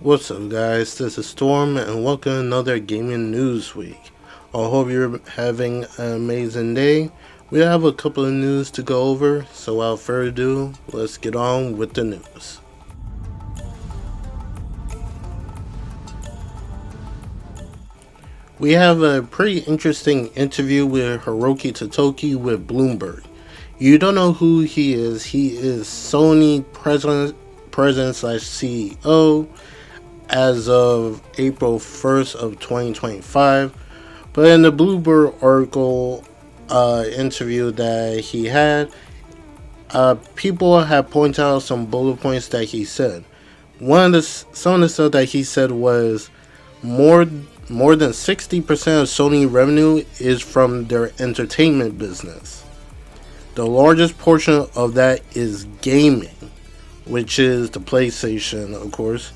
What's up, guys? This is Storm, and welcome to another gaming news week. I hope you're having an amazing day. We have a couple of news to go over, so without further ado, let's get on with the news. We have a pretty interesting interview with Hiroki Totoki with Bloomberg. You don't know who he is. He is Sony president slash CEO as of April 1st of 2025. But in the Bloomberg article interview that he had, people have pointed out some bullet points that he said. Some of the stuff that he said was more than 60% of Sony revenue is from their entertainment business. The largest portion of that is gaming, which is the PlayStation, of course.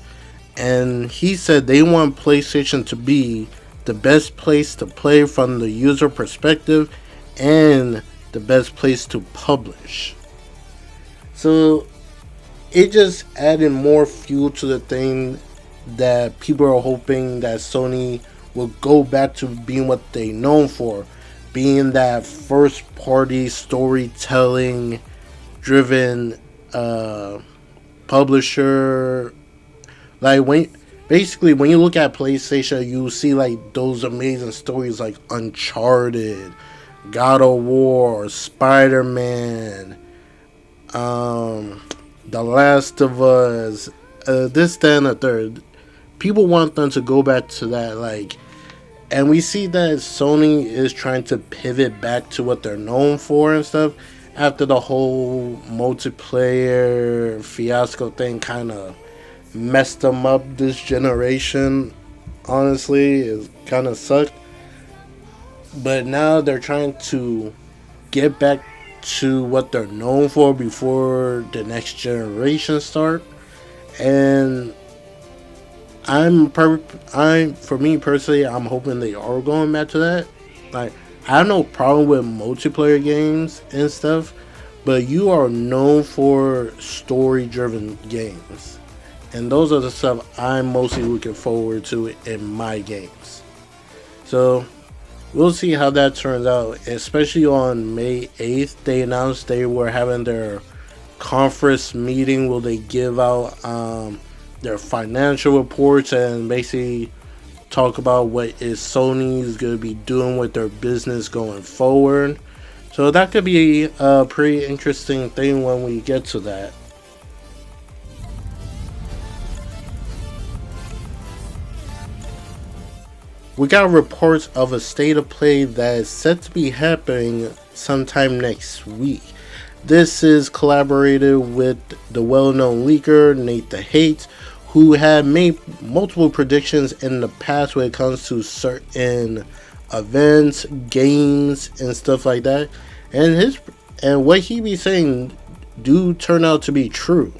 And he said they want PlayStation to be the best place to play from the user perspective and the best place to publish. So it just added more fuel to the thing that people are hoping that Sony will go back to being what they known for, being that first party storytelling driven publisher. Like when you look at PlayStation, you see like those amazing stories like Uncharted, God of War, Spider-Man, The Last of Us, this, that, and the third. People want them to go back to that, and we see that Sony is trying to pivot back to what they're known for and stuff after the whole multiplayer fiasco thing kind of messed them up this generation. Honestly, it kind of sucked. But now they're trying to get back to what they're known for before the next generation start. And for me personally, I'm hoping they are going back to that. Like, I have no problem with multiplayer games and stuff, but you are known for story-driven games. And those are the stuff I'm mostly looking forward to in my games. So we'll see how that turns out. Especially on May 8th, they announced they were having their conference meeting where they give out their financial reports and basically talk about what is Sony's going to be doing with their business going forward. So that could be a pretty interesting thing when we get to that. We got reports of a state of play that is set to be happening sometime next week. This is collaborated with the well-known leaker Nate the Hate, who had made multiple predictions in the past when it comes to certain events, games, and stuff like that. And what he be saying do turn out to be true.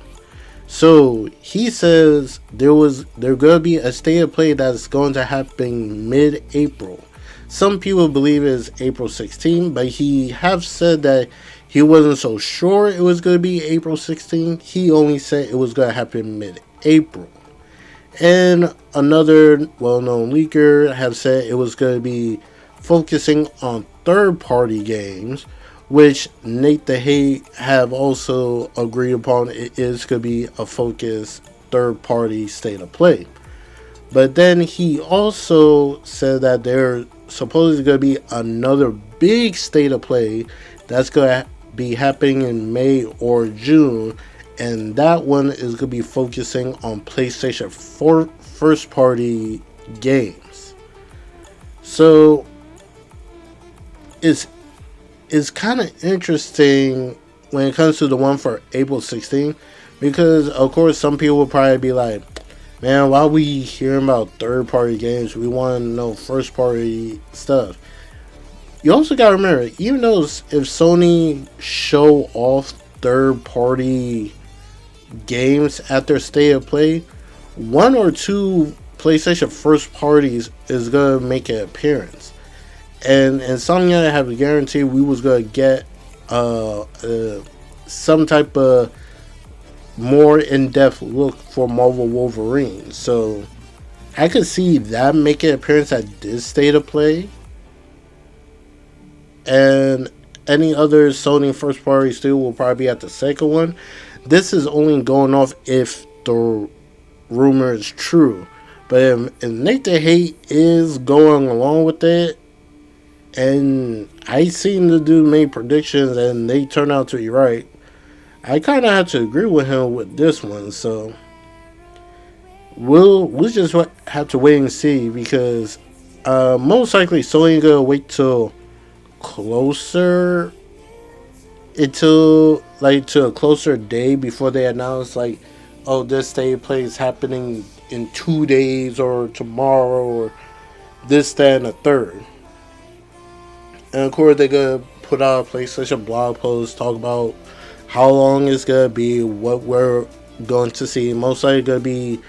So he says there's gonna be a state of play that's going to happen mid-April. Some people believe it's April 16th, but he have said that he wasn't so sure it was gonna be April 16th. He only said it was gonna happen mid-April. And another well-known leaker have said it was gonna be focusing on third-party games, which Nate the Hate have also agreed upon. It is going to be a focused third-party state of play. But then he also said that there's supposedly going to be another big state of play that's going to be happening in May or June, and that one is going to be focusing on PlayStation 4 first-party games. So it's kind of interesting when it comes to the one for April 16th, because of course some people will probably be like, man, why are we hearing about third-party games? We want to know first-party stuff. You also got to remember, even though if Sony show off third-party games at their state of play, one or two PlayStation first parties is going to make an appearance. And Insomnia have a guarantee we was gonna get some type of more in-depth look for Marvel Wolverine. So I could see that making an appearance at this state of play, and any other Sony first party studio will probably be at the second one. This is only going off if the rumor is true. But if Nathan Haight is going along with it, and I seen the dude make predictions and they turn out to be right, I kind of have to agree with him with this one. So we'll just have to wait and see, because most likely Sony gonna wait till closer until like to a closer day before they announce like, oh, this day play is happening in 2 days or tomorrow or this, that, and the third. And of course they're gonna put out a PlayStation blog post, talk about how long it's gonna be, what we're going to see. Most likely gonna be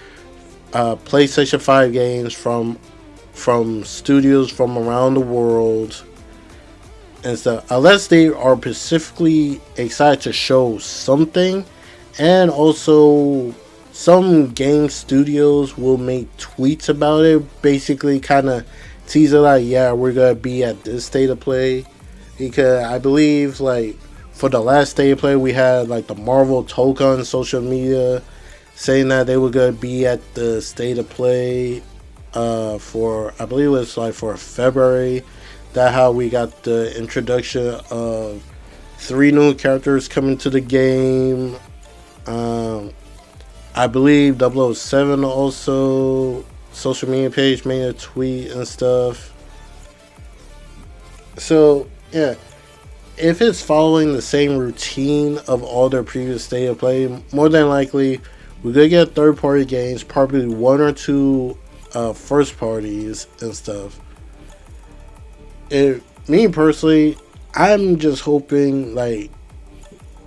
PlayStation 5 games from studios from around the world and stuff. Unless they are specifically excited to show something, and also some game studios will make tweets about it, basically kind of tease it like, yeah, we're gonna be at this state of play. Because I believe like for the last state of play we had like the Marvel talk on social media saying that they were gonna be at the state of play for, I believe it was like for February. That how we got the introduction of 3 new characters coming to the game. I believe 007 also social media page made a tweet and stuff. So yeah, if it's following the same routine of all their previous state of play, more than likely we're gonna get third party games, probably 1 or 2 first parties and stuff. Me personally, I'm just hoping like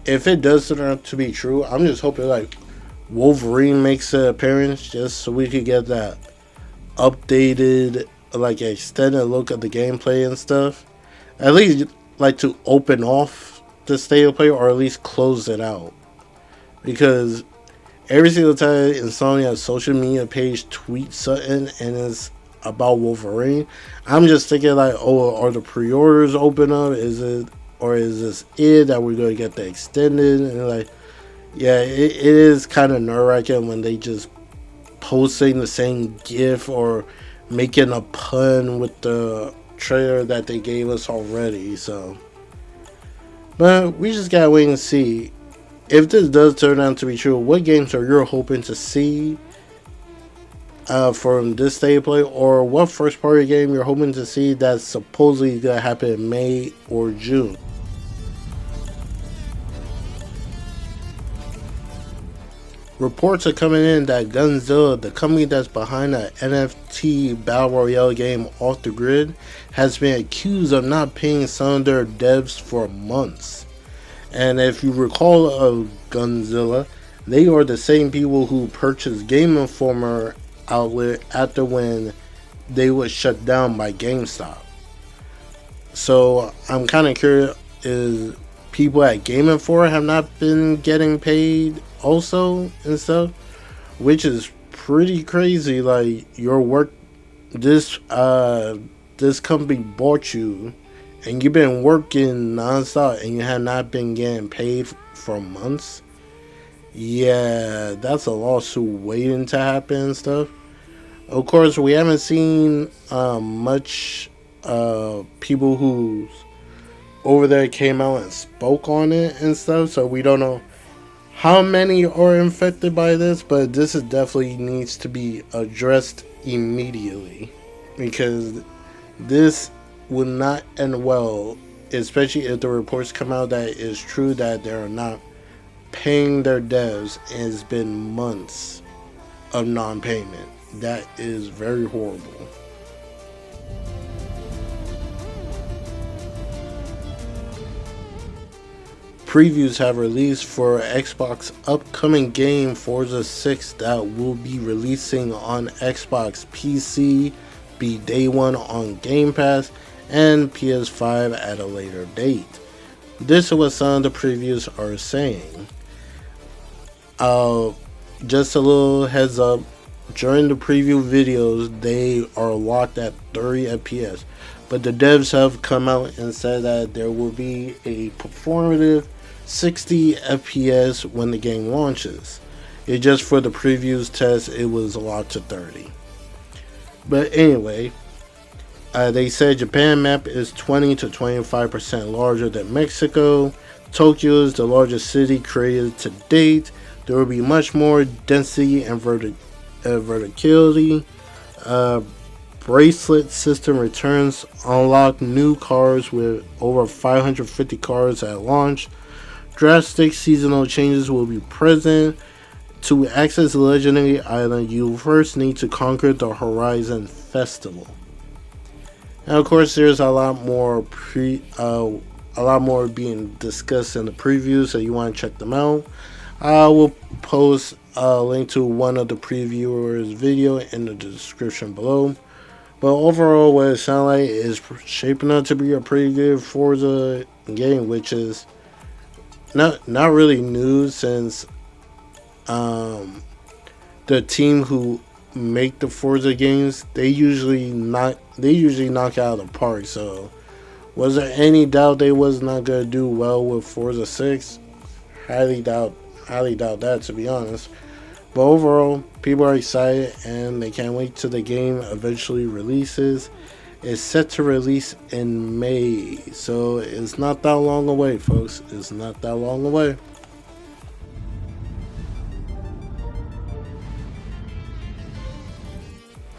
if it does turn out to be true, I'm just hoping like Wolverine makes an appearance just so we could get that updated, like extended look at the gameplay and stuff. At least like to open off the state of play, or at least close it out. Because every single time Insomnia's social media page tweets something and it's about Wolverine, I'm just thinking like, oh, are the pre-orders open up? Is it, or is this it that we're gonna get the extended? And like, yeah, it is kind of nerve-wracking when they just posting the same GIF or making a pun with the trailer that they gave us already. So, but we just gotta wait and see. If this does turn out to be true, what games are you hoping to see from this state of play, or what first party game you're hoping to see that's supposedly gonna happen in May or June? Reports are coming in that Gunzilla, the company that's behind the NFT Battle Royale game Off the Grid, has been accused of not paying some of their devs for months. And if you recall of Gunzilla, they are the same people who purchased Game Informer outlet after when they was shut down by GameStop. So I'm kind of curious, is people at Game Informer have not been getting paid also and stuff, which is pretty crazy. Like your work, this company bought you and you've been working nonstop and you have not been getting paid for months. Yeah, that's a lawsuit waiting to happen and stuff. Of course, we haven't seen much people who's over there came out and spoke on it and stuff, so we don't know how many are infected by this, but this is definitely needs to be addressed immediately, because this will not end well, especially if the reports come out that it's true that they're not paying their devs and it's been months of non-payment. That is very horrible. Previews have released for Xbox upcoming game Forza 6 that will be releasing on Xbox PC, be day one on Game Pass, and PS5 at a later date. This is what some of the previews are saying. Uh, just a little heads up. During the preview videos, they are locked at 30 FPS. But the devs have come out and said that there will be a performative 60 FPS when the game launches. It just for the previews test, it was locked to 30. But anyway, they said Japan map is 20 to 25% larger than Mexico. Tokyo is the largest city created to date. There will be much more density and verticality. Uh, Bracelet system returns. Unlock new cars with over 550 cars at launch. Drastic seasonal changes will be present. To access the legendary island, you first need to conquer the Horizon Festival. And of course, there's a lot more being discussed in the previews, so you want to check them out. I will post a link to one of the previewers' video in the description below. But overall, what it sounds like is shaping up to be a pretty good Forza game, which is not really news since the team who make the Forza games they usually knock it out of the park. So was there any doubt they was not gonna do well with Forza 6? Highly doubt that, to be honest. But overall, people are excited and they can't wait till the game eventually releases. It's set to release in May, so it's not that long away, folks. It's not that long away.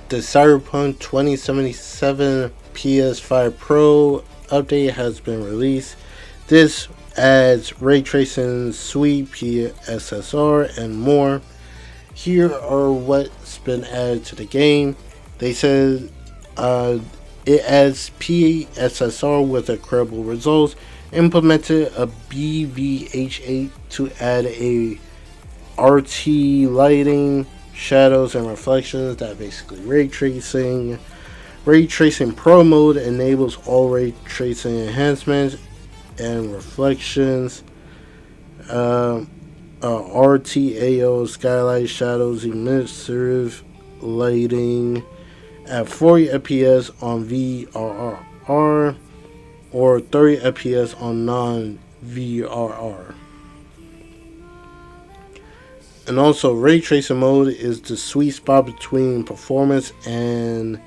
The Cyberpunk 2077 PS5 Pro update has been released. This adds ray tracing, sweet PSSR, and more. Here are what's been added to the game. They said it adds PSSR with incredible results. Implemented a BVH8 to add a RT lighting, shadows, and reflections. That basically ray tracing. Ray tracing Pro mode enables all ray tracing enhancements and reflections. RTAO skylight shadows emissive lighting at 40 FPS on VRR or 30 FPS on non-VRR. And also, ray tracing mode is the sweet spot between performance and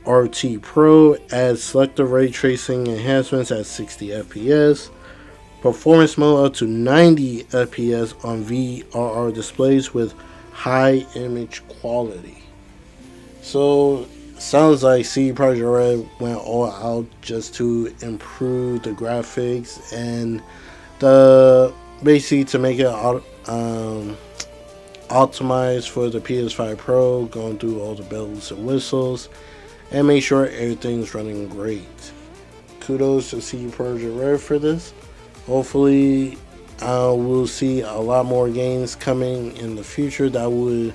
RT Pro. Adds selective ray tracing enhancements at 60 FPS. Performance mode up to 90 FPS on VRR displays with high image quality. So, sounds like CD Projekt Red went all out just to improve the graphics and basically to make it optimized for the PS5 Pro, going through all the bells and whistles, and make sure everything's running great. Kudos to CD Projekt Red for this. Hopefully, we'll see a lot more games coming in the future that would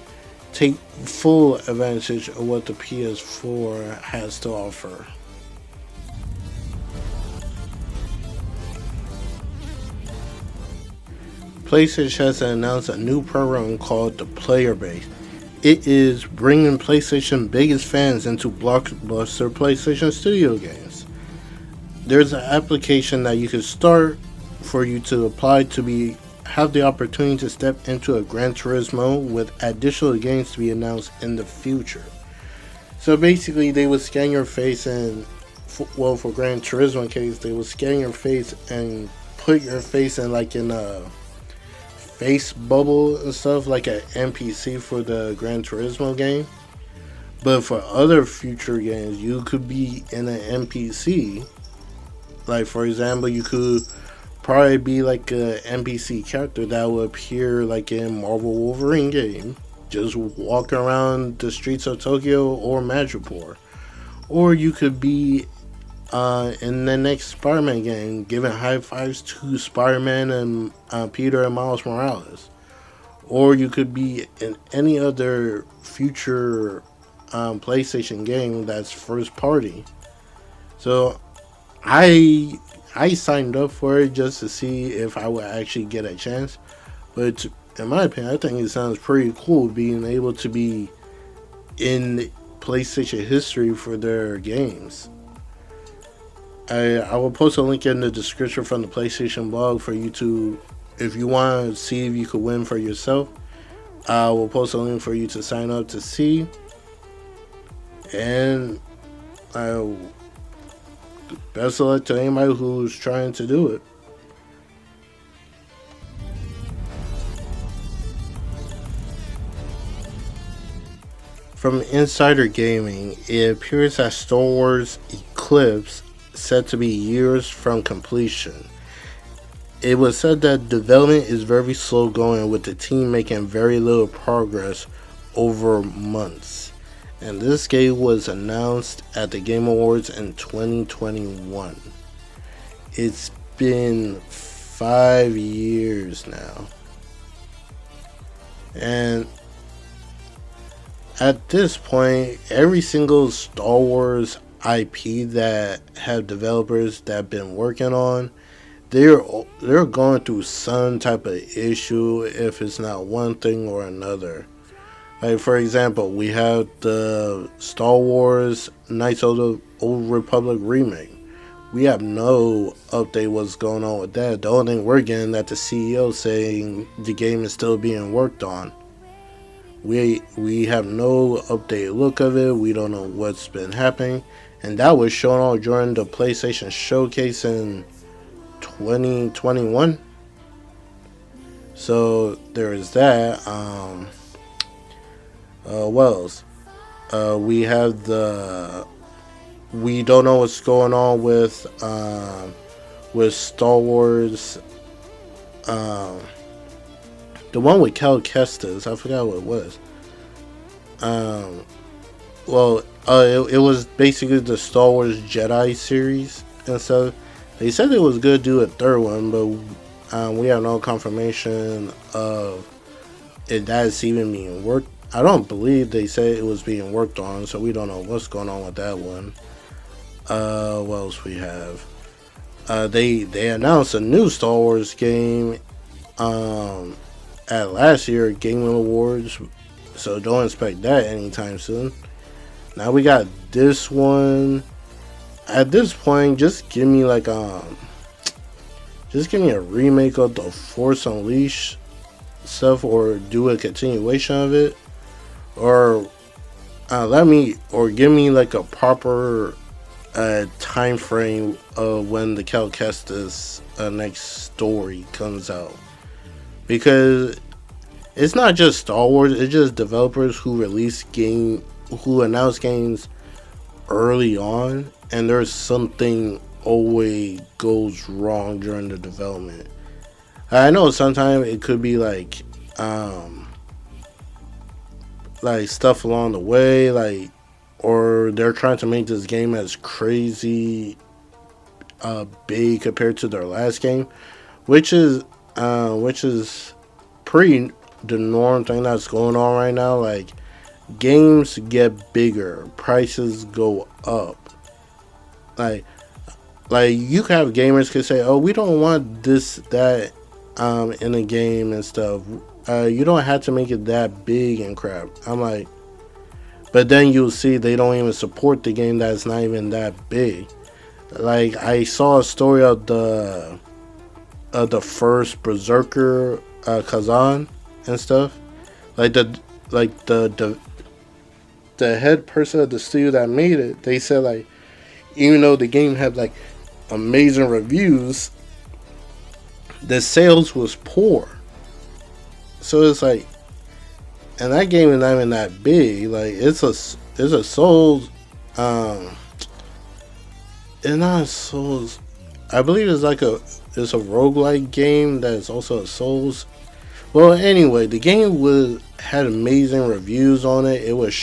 take full advantage of what the PS4 has to offer. PlayStation has announced a new program called the Playerbase. It is bringing PlayStation biggest fans into blockbuster PlayStation Studio games. There's an application that you can start for you to apply to have the opportunity to step into a Gran Turismo with additional games to be announced in the future. So basically, they would scan your face and, for Gran Turismo case, they would scan your face and put your face in a face bubble and stuff, like an NPC for the Gran Turismo game. But for other future games, you could be in an NPC. Like, for example, you could probably be like a NPC character that would appear like in Marvel Wolverine game, just walking around the streets of Tokyo or Madripoor. Or you could be in the next Spider-Man game, giving high fives to Spider-Man and Peter and Miles Morales. Or you could be in any other future PlayStation game that's first party. So I signed up for it just to see if I would actually get a chance. But in my opinion, I think it sounds pretty cool being able to be in PlayStation history for their games. I will post a link in the description from the PlayStation blog for you to, if you want to see if you could win for yourself. I will post a link for you to sign up to see. And best of luck to anybody who's trying to do it. From Insider Gaming, it appears that StarWars Eclipse said to be years from completion. It was said that development is very slow going, with the team making very little progress over months. And this game was announced at the Game Awards in 2021. It's been 5 years now. And at this point, every single Star Wars IP that have developers that have been working on, they're going through some type of issue, if it's not one thing or another. Like, for example, we have the Star Wars Knights of the Old Republic remake. We have no update what's going on with that. The only thing we're getting that the CEO saying the game is still being worked on. We have no updated look of it. We don't know what's been happening. And that was shown on during the PlayStation Showcase in 2021. So there is that. What else? We have we don't know what's going on with Star Wars. The one with Cal Kestis, I forgot what it was. It was basically the Star Wars Jedi series and stuff. They said it was good to do a third one, but we have no confirmation of if that's even being worked. I don't believe they said it was being worked on, so we don't know what's going on with that one. What else we have? They announced a new Star Wars game at last year's Game Awards, so don't expect that anytime soon. Now we got this one. At this point, just give me a remake of the Force Unleashed stuff, or do a continuation of it, or give me like a proper time frame of when the Cal Kestis next story comes out. Because it's not just Star Wars, it's just developers who announce games early on, and there's something always goes wrong during the development. I know sometimes it could be like stuff along the way, or they're trying to make this game as crazy big compared to their last game, which is pretty the norm thing that's going on right now. Like, games get bigger, prices go up. Like you can have gamers could say, "Oh, we don't want this, that, in a game and stuff. You don't have to make it that big and crap." I'm like, but then you'll see they don't even support the game that's not even that big. Like, I saw a story of the first Berserker Kazan and stuff. The head person of the studio that made it, they said even though the game had amazing reviews, the sales was poor. So it's and that game is not even that big. It's a Souls. It's not a Souls. I believe it's a roguelike game that is also a Souls. Well, anyway, the game had amazing reviews on it. It was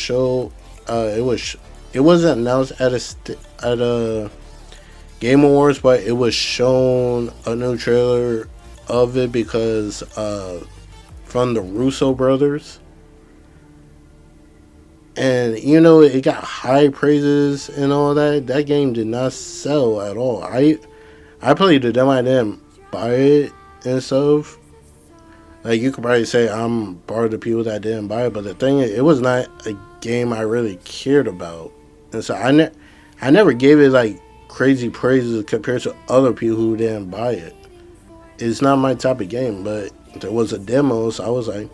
it wasn't announced at a Game Awards, but it was shown a new trailer of it because from the Russo brothers, and it got high praises and all that. That game did not sell at all. I played the demo. I didn't buy it and stuff. Like, you could probably say I'm part of the people that didn't buy it, but the thing is, it was not a game I really cared about, and so I never gave it like crazy praises compared to other people who didn't buy it. It's not my type of game, but there was a demo, so I was like,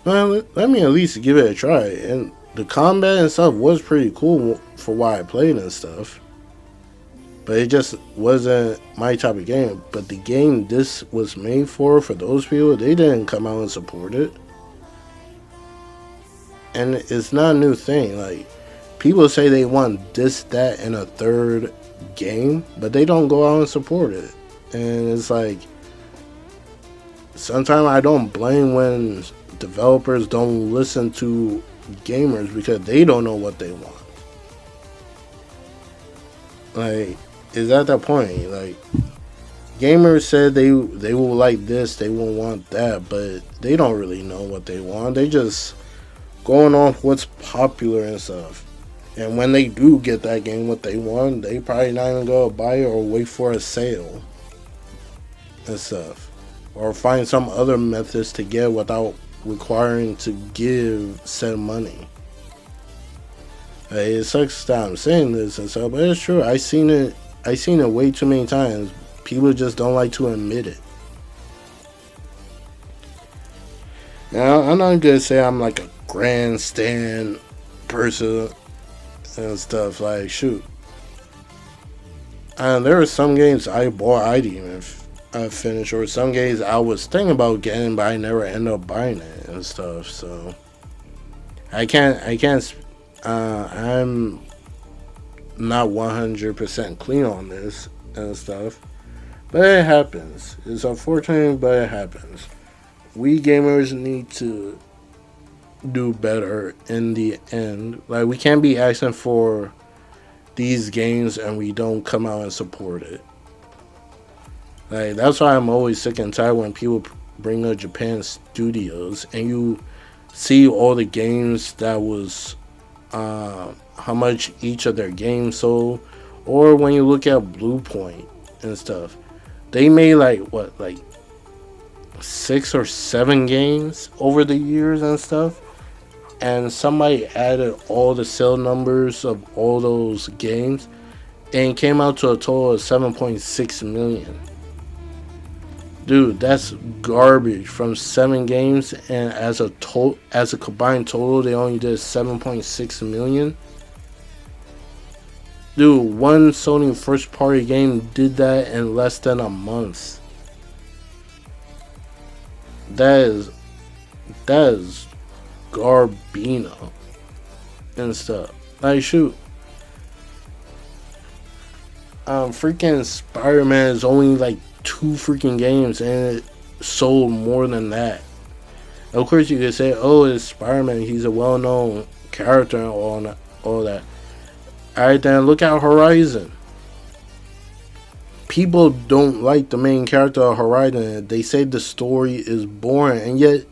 well, let me at least give it a try. And the combat and stuff was pretty cool for why I played and stuff. But it just wasn't my type of game. But the game this was made for those people, they didn't come out and support it. And it's not a new thing. Like, people say they want this, that, and a third game, but they don't go out and support it. And it's like, sometimes I don't blame when developers don't listen to gamers because they don't know what they want. Like, is at that point. Like, gamers said they will like this, they will want that, but they don't really know what they want. They just going off what's popular and stuff. And when they do get that game what they want, they probably not even go buy it or wait for a sale and stuff, or find some other methods to get without requiring to give said money. It sucks that I'm saying this and stuff, but it's true. I seen it way too many times. People just don't like to admit it. Now, I'm not gonna say I'm like a grandstand person and stuff. Like, shoot, there are some games I bought I didn't even finish, or some games I was thinking about getting, but I never ended up buying it and stuff. So I can't. I'm not 100% clean on this and stuff, but it happens. It's unfortunate, but it happens. We gamers need to do better in the end. Like, we can't be asking for these games and we don't come out and support it. Like, that's why I'm always sick and tired when people bring up Japan studios and you see all the games that was how much each of their games sold, or when you look at Blue Point and stuff, they made like 6 or 7 games over the years and stuff, and somebody added all the sale numbers of all those games and came out to a total of 7.6 million. Dude, that's garbage from 7 games, and as a combined total, they only did 7.6 million. Dude, one Sony first party game did that in less than a month. That is garbino and stuff. Like, shoot, freaking Spider-Man is only like 2 freaking games and it sold more than that. Of course, you could say, oh, it's Spider-Man, he's a well-known character and all that. Alright, then look at Horizon. People don't like the main character of Horizon. They say the story is boring, and yet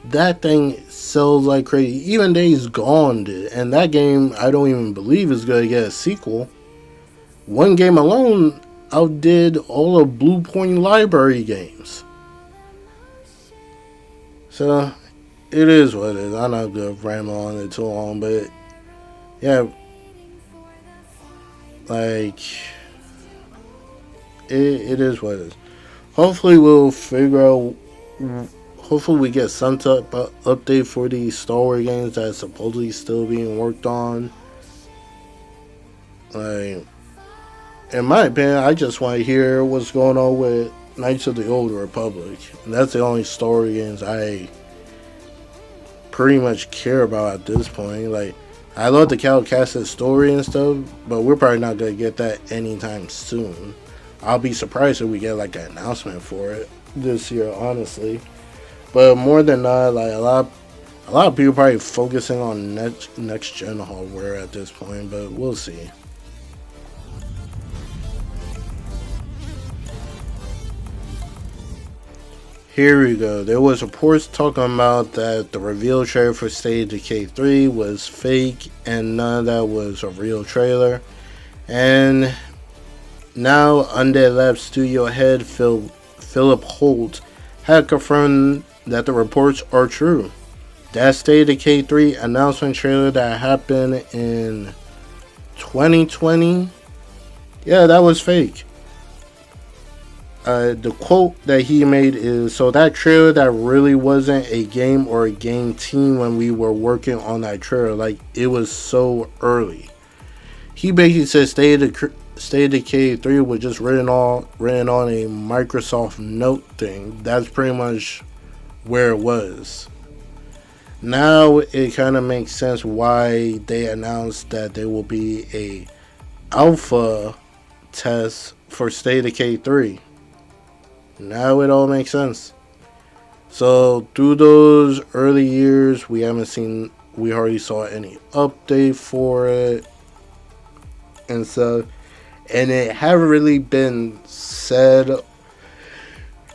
that thing sells like crazy. Even Days Gone did, and that game I don't even believe is going to get a sequel. One game alone outdid all of Blue Point library games. So it is what it is. I'm not gonna ramble on it too long, but yeah, like it is what it is. Hopefully we'll figure out. Hopefully we get some type of update for these Star Wars games that are supposedly still being worked on. Like, in my opinion, I just want to hear what's going on with Knights of the Old Republic. And that's the only story games I pretty much care about at this point. Like, I love the Cal Kestis story and stuff, but we're probably not going to get that anytime soon. I'll be surprised if we get like an announcement for it this year, honestly. But more than not, like, a lot of people probably focusing on next gen hardware at this point, but we'll see. Here we go. There was reports talking about that the reveal trailer for State of Decay 3 was fake and none of that was a real trailer. And now Undead Labs studio head Philip Holt had confirmed that the reports are true. That State of Decay 3 announcement trailer that happened in 2020, yeah, that was fake. The quote that he made is, so that trailer that really wasn't a game or a game team when we were working on that trailer, like it was so early. He basically said State of Decay 3 was just written on a Microsoft Note thing. That's pretty much where it was. Now it kind of makes sense why they announced that there will be a alpha test for State of Decay 3. Now it all makes sense. So through those early years, we hardly saw any update for it and stuff. And it haven't really been said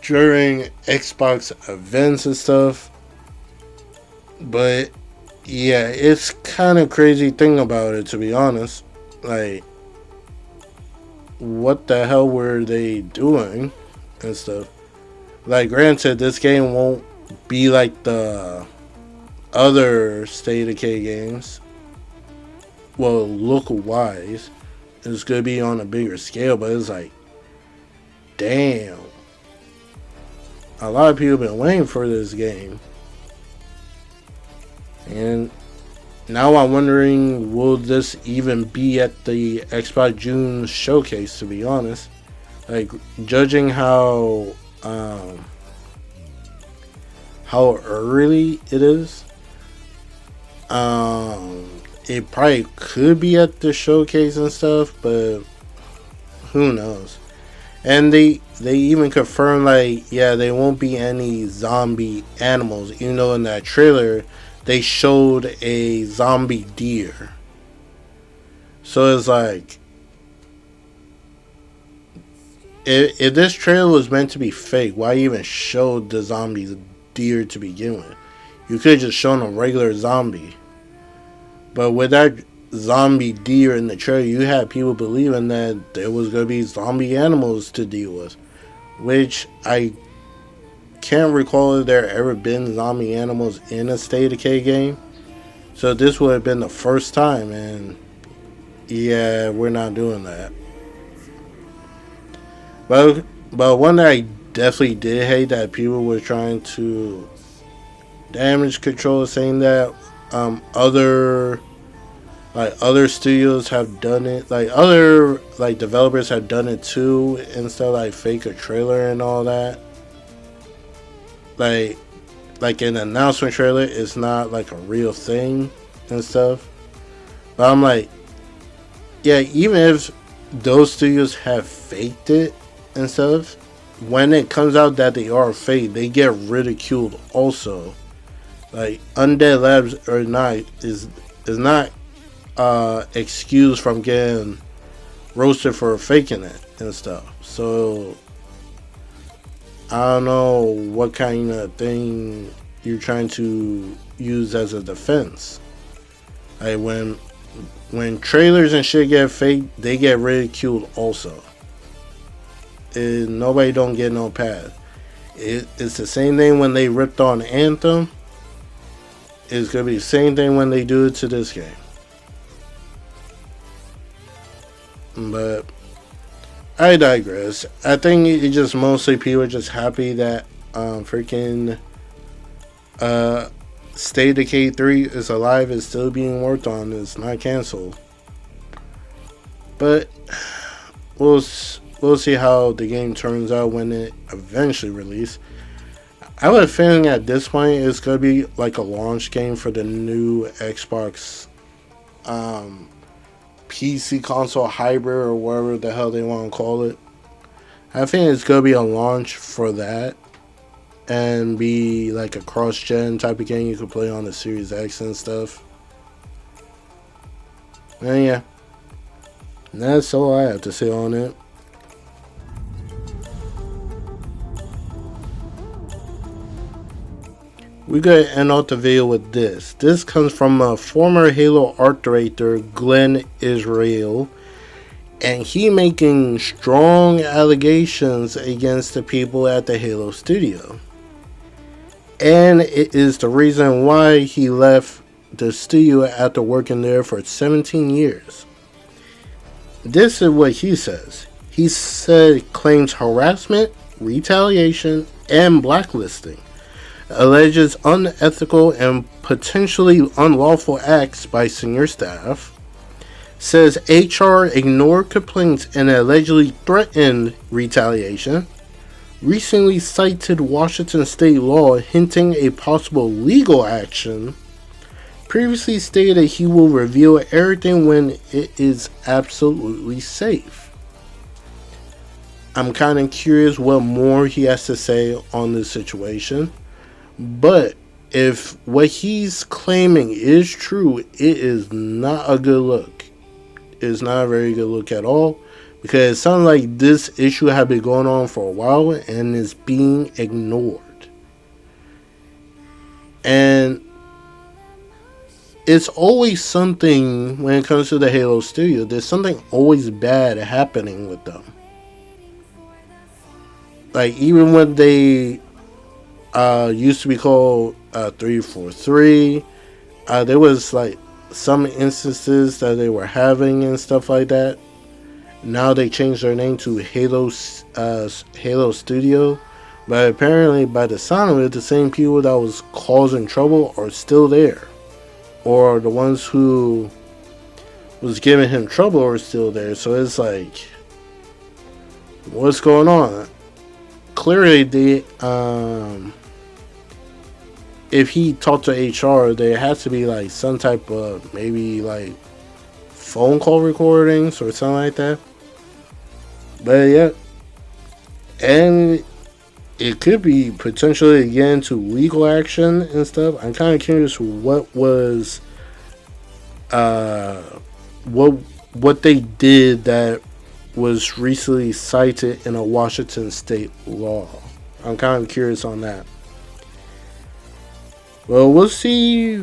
during Xbox events and stuff. But yeah, it's kind of crazy thing about it, to be honest. Like, what the hell were they doing and stuff? Like, granted, this game won't be like the other State of Decay games. Well, look wise, it's gonna be on a bigger scale, but it's like, damn, a lot of people have been waiting for this game. And now I'm wondering, will this even be at the Xbox June showcase, to be honest? Like, judging how early it is, it probably could be at the showcase and stuff, but who knows? And they even confirmed, like, yeah, there won't be any zombie animals, even though in that trailer they showed a zombie deer. So it's like, if this trailer was meant to be fake, why even show the zombie deer to begin with? You could have just shown a regular zombie. But with that zombie deer in the trailer, you had people believing that there was going to be zombie animals to deal with. Which I can't recall if there ever been zombie animals in a State of Decay game. So this would have been the first time, and yeah, we're not doing that. But one that I definitely did hate, that people were trying to damage control, saying that other studios have done it, like other developers have done it too, and stuff, like fake a trailer and all that. Like an announcement trailer is not like a real thing and stuff. But I'm like, yeah, even if those studios have faked it and stuff, when it comes out that they are fake, they get ridiculed also. Like, Undead Labs or not is not excused from getting roasted for faking it and stuff. So I don't know what kind of thing you're trying to use as a defense. Like, when trailers and shit get fake, they get ridiculed also. Nobody don't get no pad. It's the same thing when they ripped on Anthem. It's gonna be the same thing when they do it to this game. But I digress. I think it just mostly people are just happy that freaking State of Decay 3 is alive, is still being worked on, it's not canceled. But we'll see how the game turns out when it eventually releases. I have a feeling at this point it's gonna be like a launch game for the new Xbox PC console hybrid, or whatever the hell they want to call it. I think it's gonna be a launch for that, and be like a cross-gen type of game you could play on the Series X and stuff. And yeah, that's all I have to say on it. We're going to end out the video with this. This comes from a former Halo art director, Glenn Israel, and he making strong allegations against the people at the Halo studio. and it is the reason why he left the studio after working there for 17 years. This is what he says. He said claims harassment, retaliation, and blacklisting, alleges unethical and potentially unlawful acts by senior staff, says HR ignored complaints and allegedly threatened retaliation, recently cited Washington state law hinting a possible legal action, previously stated he will reveal everything when it is absolutely safe. I'm kind of curious what more he has to say on this situation, but if what he's claiming is true, it is not a good look. It's not a very good look at all, because it sounds like this issue had been going on for a while and is being ignored. And it's always something when it comes to the Halo studio. There's something always bad happening with them. Like, even when they used to be called 343, there was like some instances that they were having and stuff like that. Now they changed their name to Halo Studio, but apparently by the sound of it, the same people that was causing trouble are still there, or the ones who was giving him trouble are still there. So it's like, what's going on? Clearly, if he talked to HR, there has to be like some type of maybe like phone call recordings or something like that. But yeah, and it could be potentially again to legal action and stuff. I'm kind of curious what was what they did that was recently cited in a Washington state law. I'm kind of curious on that. Well, we'll see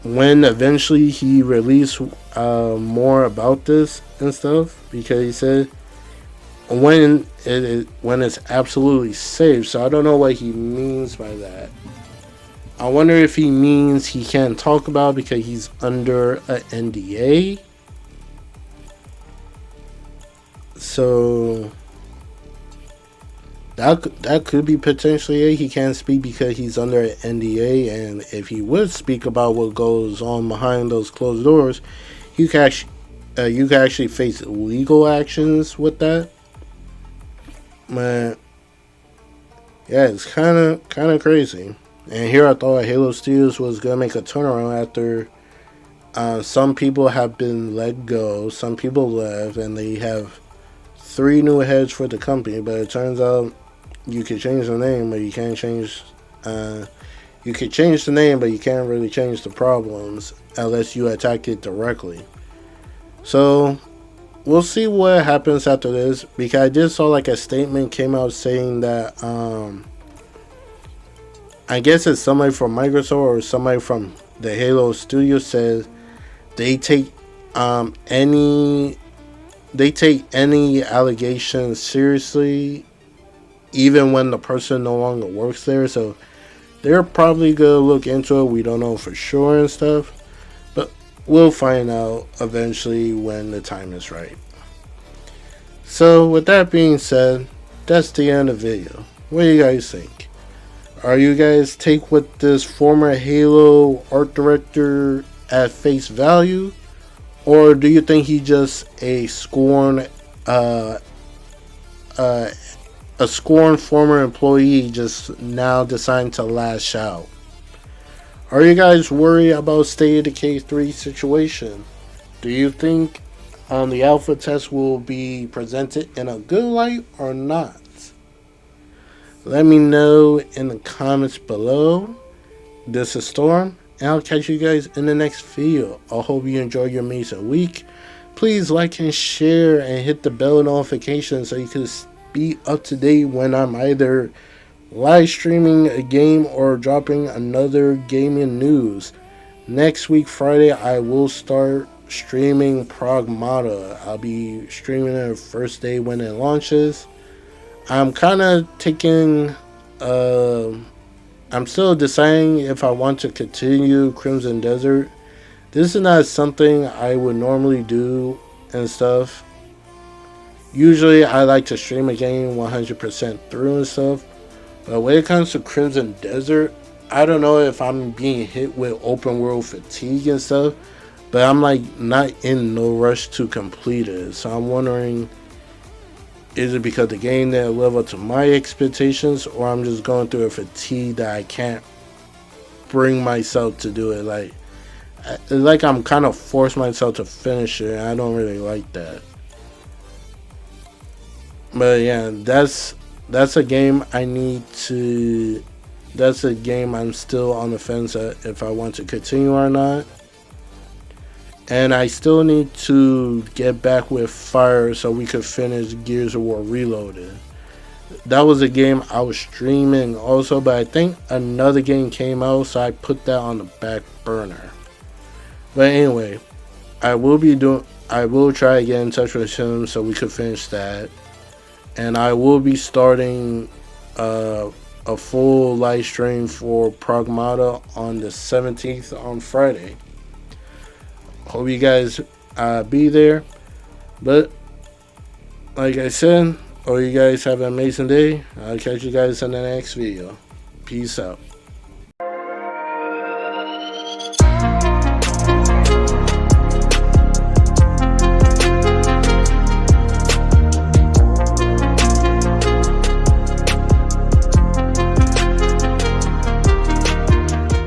when eventually he released more about this and stuff, because he said when it's absolutely safe. So I don't know what he means by that. I wonder if he means he can't talk about it because he's under an NDA. So that could be potentially it. He can't speak because he's under an NDA, and if he would speak about what goes on behind those closed doors, you could actually face legal actions with that. Man, yeah, it's kind of crazy. And here I thought Halo Studios was gonna make a turnaround after some people have been let go, some people left, and they have 3 new heads for the company. But it turns out you can change the name, but you can't change. You can change the name, but you can't really change the problems unless you attack it directly. So we'll see what happens after this, because I just saw like a statement came out saying that I guess it's somebody from Microsoft or somebody from the Halo Studio says they take any allegations seriously, even when the person no longer works there. So they're probably gonna look into it. We don't know for sure and stuff, but we'll find out eventually when the time is right. So with that being said, that's the end of the video. What do you guys think? Are you guys take with this former Halo art director at face value, or do you think he just a scorned former employee just now deciding to lash out? Are you guys worried about State of Decay 3 situation? Do you think the alpha test will be presented in a good light or not? Let me know in the comments below. This is Storm, and I'll catch you guys in the next video. I hope you enjoy your amazing week. Please like and share and hit the bell notification so you can be up to date when I'm either live streaming a game or dropping another gaming news. Next week, Friday, I will start streaming Pragmata. I'll be streaming it the first day when it launches. I'm kind of taking I'm still deciding if I want to continue Crimson Desert. This is not something I would normally do and stuff. Usually, I like to stream a game 100% through and stuff. But when it comes to Crimson Desert, I don't know if I'm being hit with open world fatigue and stuff. But I'm like not in no rush to complete it. So I'm wondering, is it because the game didn't live up to my expectations, or I'm just going through a fatigue that I can't bring myself to do it? Like I'm kind of forced myself to finish it, and I don't really like that. But yeah, that's a game I need to. That's a game I'm still on the fence at if I want to continue or not. And I still need to get back with Fire so we could finish Gears of War Reloaded. That was a game I was streaming also, but I think another game came out, so I put that on the back burner. But anyway, I will try to get in touch with him so we could finish that. And I will be starting a full live stream for Pragmata on the 17th on Friday. Hope you guys be there. But like I said, hope you guys have an amazing day. I'll catch you guys in the next video. Peace out.